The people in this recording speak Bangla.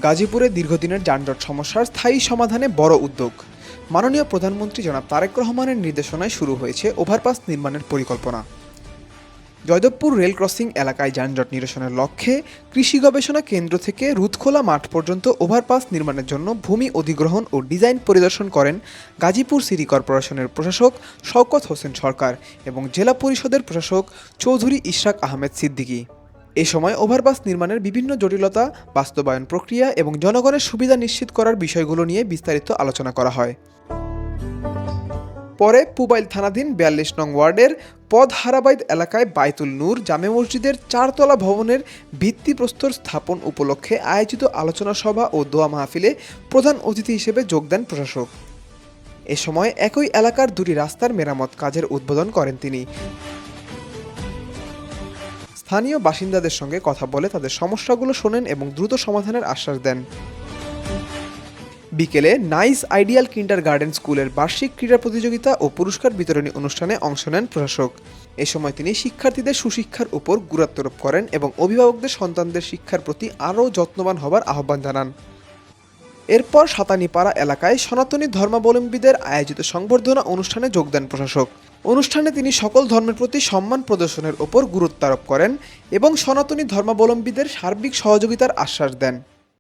গাজীপুরে দীর্ঘদিনের যানজট সমস্যার স্থায়ী সমাধানে বড় উদ্যোগ। মাননীয় প্রধানমন্ত্রী জনাব তারেক রহমানের নির্দেশনায় শুরু হয়েছে ওভারপাস নির্মাণের পরিকল্পনা। জয়দেবপুর রেল ক্রসিং এলাকায় যানজট নিরসনের লক্ষ্যে কৃষি গবেষণা কেন্দ্র থেকে রুদখোলা মাঠ পর্যন্ত ওভারপাস নির্মাণের জন্য ভূমি অধিগ্রহণ ও ডিজাইন পরিদর্শন করেন গাজীপুর সিটি কর্পোরেশনের প্রশাসক শওকত হোসেন সরকার এবং জেলা পরিষদের প্রশাসক চৌধুরী ইশরাক আহমেদ সিদ্দিকী। এ সময় ওভারপাস নির্মাণের বিভিন্ন জটিলতা, বাস্তবায়ন প্রক্রিয়া এবং জনগণের সুবিধা নিশ্চিত করার বিষয়গুলো নিয়ে বিস্তারিত আলোচনা করা হয়। পরে পুবাইল থানাধীন ৪২ নং ওয়ার্ডের পদহারাবাইদ এলাকায় বাইতুল নূর জামে মসজিদের ৪ তলা ভবনের ভিত্তিপ্রস্তর স্থাপন উপলক্ষে আয়োজিত আলোচনা সভা ও দোয়া মাহফিলে প্রধান অতিথি হিসেবে যোগ দেন প্রশাসক। এ সময় একই এলাকার দুটি রাস্তার মেরামত কাজের উদ্বোধন করেন তিনি। স্থানীয় বাসিন্দাদের সঙ্গে কথা বলে তাদের সমস্যাগুলো শোনেন এবং দ্রুত সমাধানের আশ্বাস দেন। বিকেলে নাইস আইডিয়াল কিন্ডারগার্টেন স্কুলের বার্ষিক ক্রীড়া প্রতিযোগিতা ও পুরস্কার বিতরণী অনুষ্ঠানে অংশ নেন প্রশাসক। এ সময় তিনি শিক্ষার্থীদের সুশিক্ষার উপর গুরুত্বারোপ করেন এবং অভিভাবকদের সন্তানদের শিক্ষার প্রতি আরও যত্নবান হবার আহ্বান জানান। এরপর সাতানীপাড়া এলাকায় সনাতনী ধর্মাবলম্বীদের আয়োজিত সংবর্ধনা অনুষ্ঠানে যোগ দেন প্রশাসক। অনুষ্ঠানে তিনি সকল ধর্মের প্রতি সম্মান প্রদর্শনের ওপর গুরুত্বারোপ করেন এবং সনাতনী ধর্মাবলম্বীদের সার্বিক সহযোগিতার আশ্বাস দেন।